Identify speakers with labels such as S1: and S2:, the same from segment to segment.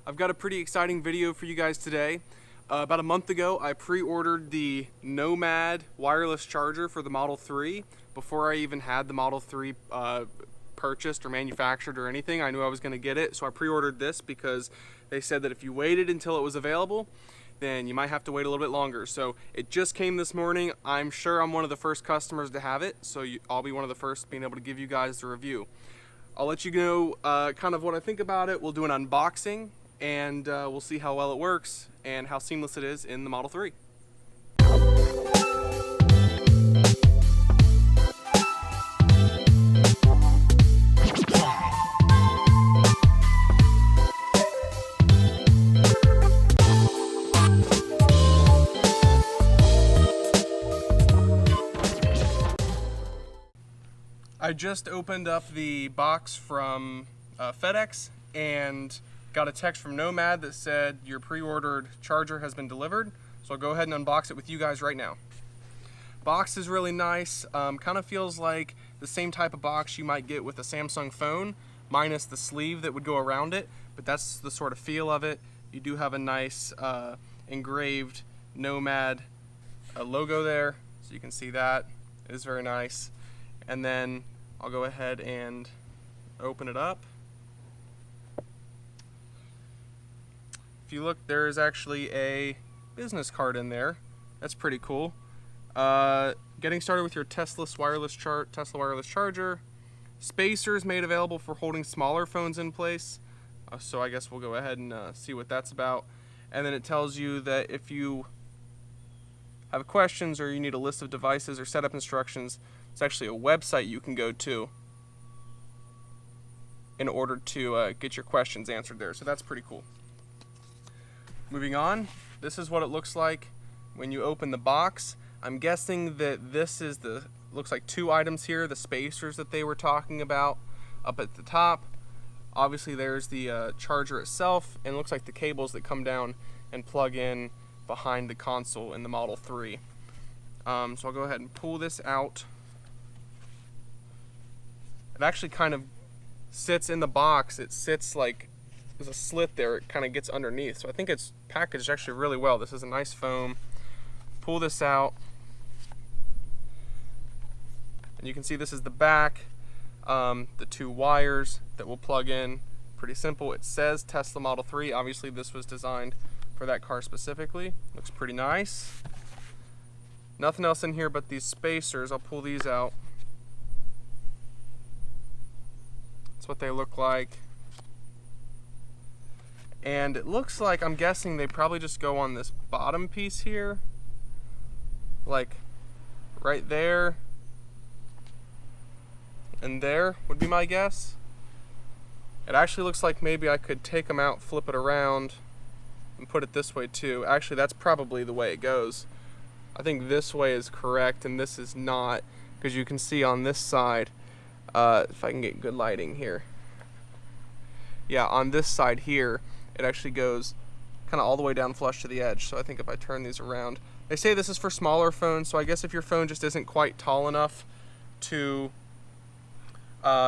S1: I've got a pretty exciting video for you guys today. About a month ago, I pre-ordered the Nomad Wireless charger for the Model 3. Before I even had the Model 3 purchased or manufactured or anything, I knew I was going to get it. So I pre-ordered this because they said that if you waited until it was available, then you might have to wait a little bit longer. So it just came this morning. I'm sure I'm one of the first customers to have it, so I'll be one of the first being able to give you guys the review. I'll let you know kind of what I think about it. We'll do an unboxing, and we'll see how well it works and how seamless it is in the Model 3. I just opened up the box from FedEx and got a text from Nomad that said your pre-ordered charger has been delivered. So I'll go ahead and unbox it with you guys right now. Box is really nice. Kind of feels like the same type of box you might get with a Samsung phone, minus the sleeve that would go around it, but that's the sort of feel of it. You do have a nice engraved Nomad logo there, so you can see that. It is very nice. And then I'll go ahead and open it up. If you look, there is actually a business card in there. That's pretty cool. Getting started with your Tesla wireless charger. Spacers made available for holding smaller phones in place. So I guess we'll go ahead and see what that's about. And then it tells you that if you have questions or you need a list of devices or setup instructions, it's actually a website you can go to in order to get your questions answered there. So that's pretty cool. Moving on, this is what it looks like when you open the box. I'm guessing that this is looks like two items here, the spacers that they were talking about up at the top. Obviously there's the charger itself, and it looks like the cables that come down and plug in behind the console in the Model 3. So I'll go ahead and pull this out. It actually kind of sits in the box. It sits like there's a slit there. It kind of gets underneath. So I think it's packaged actually really well. This is a nice foam. Pull this out. And you can see this is the back. The two wires that will plug in. Pretty simple. It says Tesla Model 3. Obviously this was designed for that car specifically. Looks pretty nice. Nothing else in here but these spacers. I'll pull these out. That's what they look like. And it looks like, I'm guessing they probably just go on this bottom piece here. Like right there. And there would be my guess. It actually looks like maybe I could take them out, flip it around, and put it this way too. Actually, that's probably the way it goes. I think this way is correct and this is not, because you can see on this side, if I can get good lighting here. Yeah, on this side here, it actually goes kind of all the way down flush to the edge. So I think if I turn these around, they say this is for smaller phones, so I guess if your phone just isn't quite tall enough to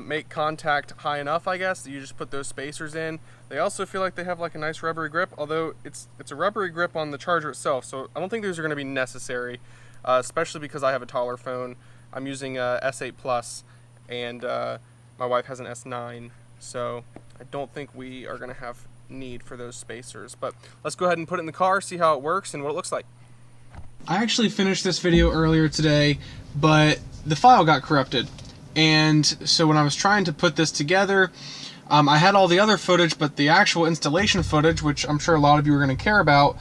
S1: make contact high enough, I guess, you just put those spacers in. They also feel like they have like a nice rubbery grip, although it's a rubbery grip on the charger itself, so I don't think these are going to be necessary, especially because I have a taller phone. I'm using a S8 Plus, and my wife has an S9, so I don't think we are going to have need for those spacers. But let's go ahead and put it in the car, see how it works and what it looks like. I actually finished this video earlier today, but the file got corrupted. And so when I was trying to put this together, I had all the other footage, but the actual installation footage, which I'm sure a lot of you are going to care about,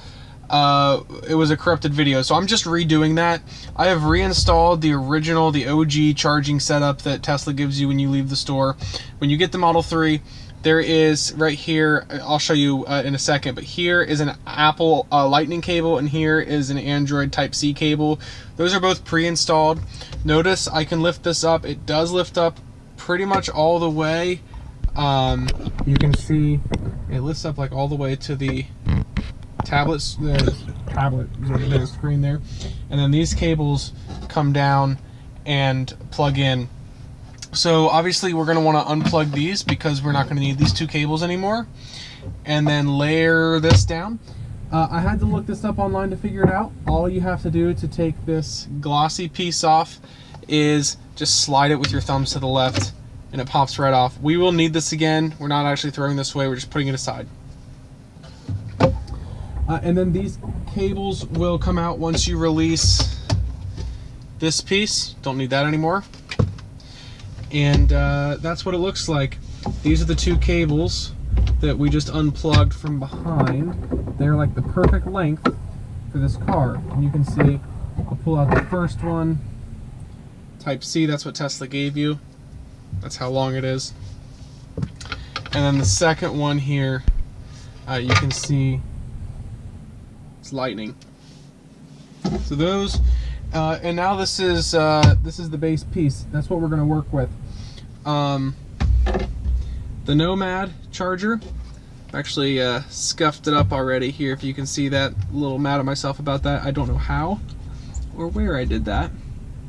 S1: it was a corrupted video. So I'm just redoing that. I have reinstalled the original, the OG charging setup that Tesla gives you when you leave the store. When you get the Model 3, there is right here, I'll show you in a second, but here is an Apple Lightning cable, and here is an Android Type-C cable. Those are both pre-installed. Notice I can lift this up. It does lift up pretty much all the way. You can see it lifts up like all the way to the tablet screen there. And then these cables come down and plug in. So obviously we're going to want to unplug these because we're not going to need these two cables anymore. and then layer this down. I had to look this up online to figure it out. All you have to do to take this glossy piece off is just slide it with your thumbs to the left and it pops right off. We will need this again. We're not actually throwing this away, we're just putting it aside. And then these cables will come out once you release this piece. Don't need that anymore. And that's what it looks like. These are the two cables that we just unplugged from behind. They're like the perfect length for this car. And you can see, I'll pull out the first one. Type C, that's what Tesla gave you. That's how long it is. And then the second one here, you can see it's lightning. So those, and now this is the base piece. That's what we're going to work with. The Nomad charger, I've actually scuffed it up already here. If you can see that, a little mad at myself about that. I don't know how or where I did that,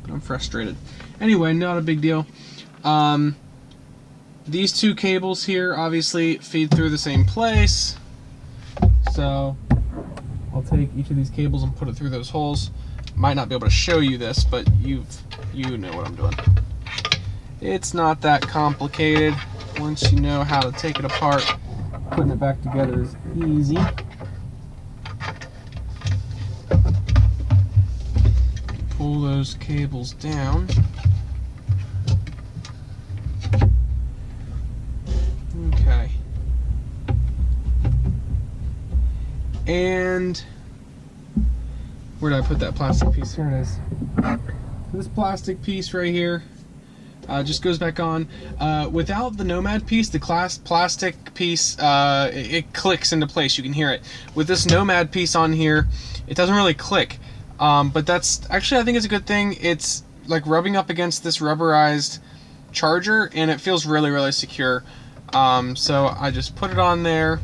S1: but I'm frustrated. Anyway, not a big deal. These two cables here obviously feed through the same place, so I'll take each of these cables and put it through those holes. Might not be able to show you this, but you know what I'm doing. It's not that complicated. Once you know how to take it apart, putting it back together is easy. Pull those cables down. Okay. And where did I put that plastic piece? Here it is. This plastic piece right here just goes back on. Without the Nomad piece, the plastic piece, it clicks into place. You can hear it. With this Nomad piece on here, it doesn't really click. But that's actually, I think it's a good thing. It's like rubbing up against this rubberized charger, and it feels really, really secure. So I just put it on there,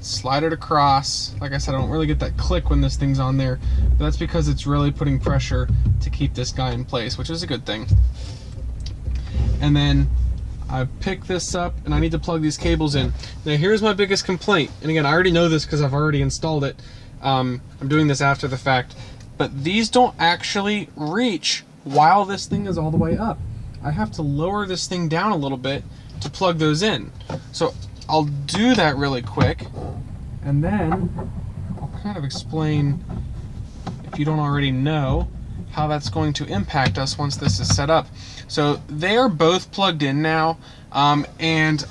S1: slide it across. Like I said, I don't really get that click when this thing's on there, but that's because it's really putting pressure to keep this guy in place, which is a good thing. And then I pick this up and I need to plug these cables in. Now here's my biggest complaint, and again, I already know this because I've already installed it. I'm doing this after the fact, but these don't actually reach while this thing is all the way up. I have to lower this thing down a little bit to plug those in. So I'll do that really quick, and then I'll kind of explain, if you don't already know, how that's going to impact us once this is set up. So they are both plugged in now, and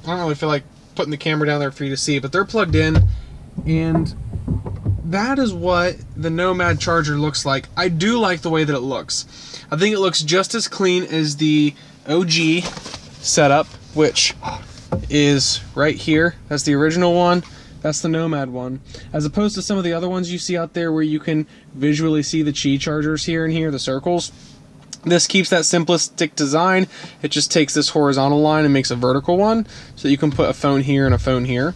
S1: I don't really feel like putting the camera down there for you to see, but they're plugged in, and that is what the Nomad charger looks like. I do like the way that it looks. I think it looks just as clean as the OG setup, which is right here. That's the original one. That's the Nomad one. As opposed to some of the other ones you see out there where you can visually see the Qi chargers here and here, the circles. This keeps that simplistic design. It just takes this horizontal line and makes a vertical one, so you can put a phone here and a phone here.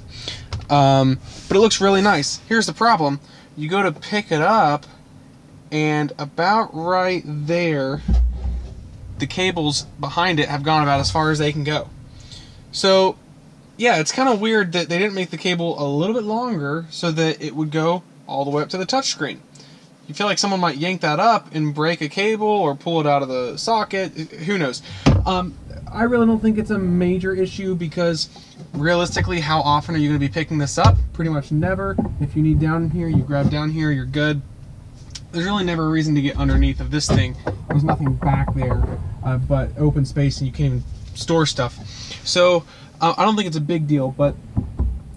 S1: But it looks really nice. Here's the problem. You go to pick it up, and about right there, the cables behind it have gone about as far as they can go. So yeah, it's kind of weird that they didn't make the cable a little bit longer so that it would go all the way up to the touchscreen. You feel like someone might yank that up and break a cable or pull it out of the socket. Who knows? I really don't think it's a major issue, because realistically, how often are you going to be picking this up? Pretty much never. If you need down here, you grab down here, you're good. There's really never a reason to get underneath of this thing. There's nothing back there but open space, and you can't even store stuff. So I don't think it's a big deal, but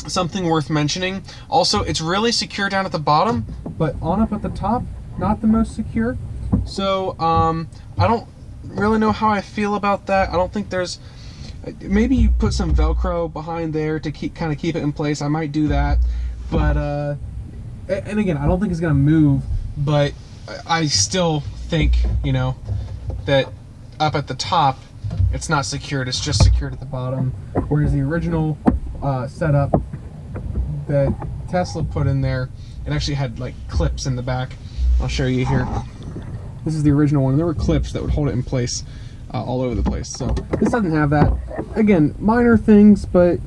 S1: something worth mentioning. Also, it's really secure down at the bottom, but on up at the top, not the most secure. So I don't really know how I feel about that. I don't think there's, maybe you put some Velcro behind there to kind of keep it in place. I might do that, but and again, I don't think it's gonna move, but I still think, you know, that up at the top it's not secured, it's just secured at the bottom, whereas the original setup that Tesla put in there, it actually had like clips in the back. I'll show you here. This is the original one, and there were clips that would hold it in place. all over the place. So this doesn't have that. Again, minor things, but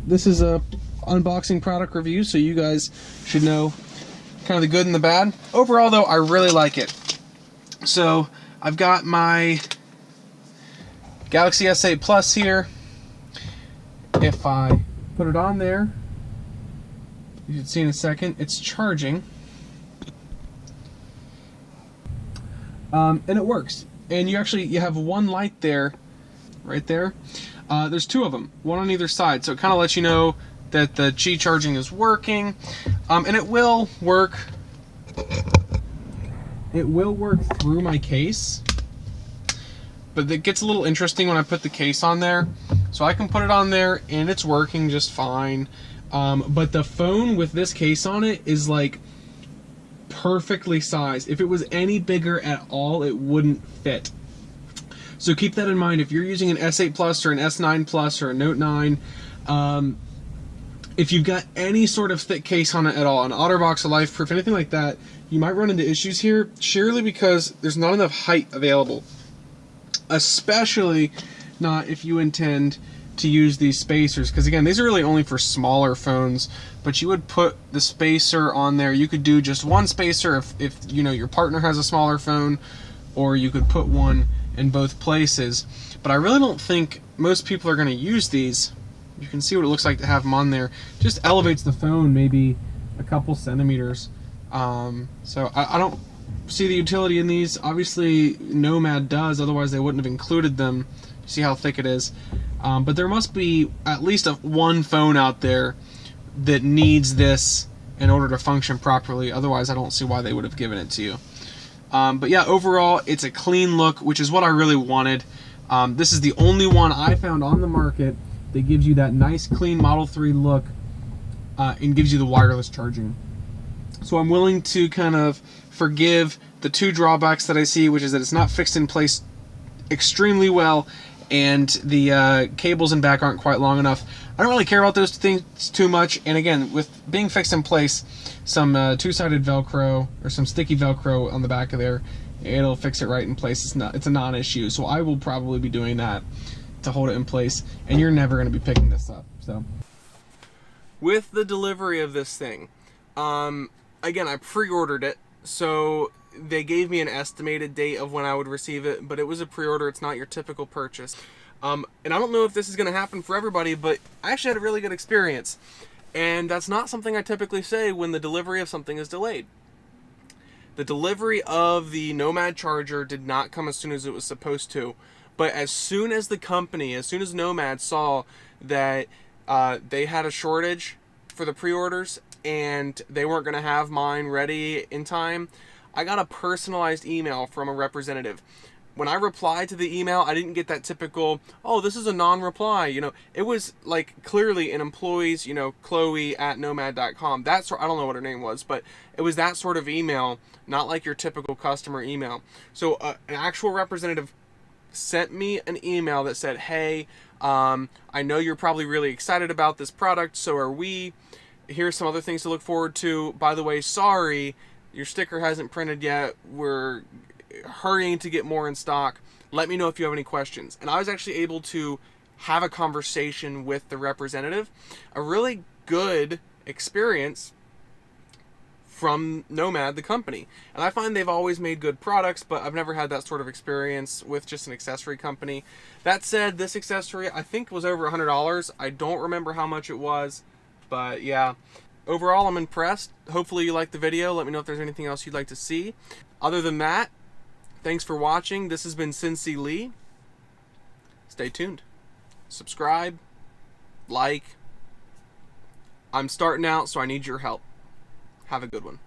S1: this is a unboxing product review, so you guys should know kind of the good and the bad. Overall though, I really like it. So I've got my Galaxy S8 Plus here. If I put it on there, you can see in a second, it's charging. And it works. And you have one light there, right there. There's two of them, one on either side. So it kind of lets you know that the Qi charging is working. And it will work. It will work through my case. But it gets a little interesting when I put the case on there. So I can put it on there and it's working just fine. But the phone with this case on it is like perfectly sized. If it was any bigger at all, it wouldn't fit. So keep that in mind. If you're using an S8 Plus or an S9 Plus or a Note 9, if you've got any sort of thick case on it at all, an OtterBox, a LifeProof, anything like that, you might run into issues here, surely because there's not enough height available. Especially not if you intend to use these spacers, because again, these are really only for smaller phones, but you would put the spacer on there. You could do just one spacer if you know your partner has a smaller phone, or you could put one in both places. But I really don't think most people are going to use these. You can see what it looks like to have them on there. Just elevates the phone maybe a couple centimeters. So I don't see the utility in these. Obviously Nomad does, otherwise they wouldn't have included them. See how thick it is. But there must be at least one phone out there that needs this in order to function properly. Otherwise I don't see why they would have given it to you. But yeah, overall it's a clean look, which is what I really wanted. This is the only one I found on the market that gives you that nice clean Model 3 look and gives you the wireless charging. So I'm willing to kind of forgive the two drawbacks that I see, which is that it's not fixed in place extremely well and the cables in back aren't quite long enough. I don't really care about those things too much, and again, with being fixed in place, some two-sided Velcro or some sticky Velcro on the back of there, it'll fix it right in place. It's a non-issue, so I will probably be doing that to hold it in place, and you're never going to be picking this up. So, with the delivery of this thing, again, I pre-ordered it, so they gave me an estimated date of when I would receive it, but it was a pre-order. It's not your typical purchase. And I don't know if this is going to happen for everybody, but I actually had a really good experience. And that's not something I typically say when the delivery of something is delayed. The delivery of the Nomad charger did not come as soon as it was supposed to. But as soon as the company, as soon as Nomad saw that they had a shortage for the pre-orders and they weren't going to have mine ready in time, I got a personalized email from a representative. When I replied to the email, I didn't get that typical, oh, this is a non-reply. You know, it was like clearly an employee's, you know, Chloe at nomad.com. I don't know what her name was, but it was that sort of email, not like your typical customer email. So an actual representative sent me an email that said, hey, I know you're probably really excited about this product, so are we. Here's some other things to look forward to. By the way, sorry, your sticker hasn't printed yet. We're hurrying to get more in stock. Let me know if you have any questions. And I was actually able to have a conversation with the representative. A really good experience from Nomad, the company. And I find they've always made good products, but I've never had that sort of experience with just an accessory company. That said, this accessory I think was over $100. I don't remember how much it was, but yeah. Overall, I'm impressed. Hopefully you liked the video. Let me know if there's anything else you'd like to see. Other than that, thanks for watching. This has been Cincy Lee. Stay tuned. Subscribe. Like. I'm starting out, so I need your help. Have a good one.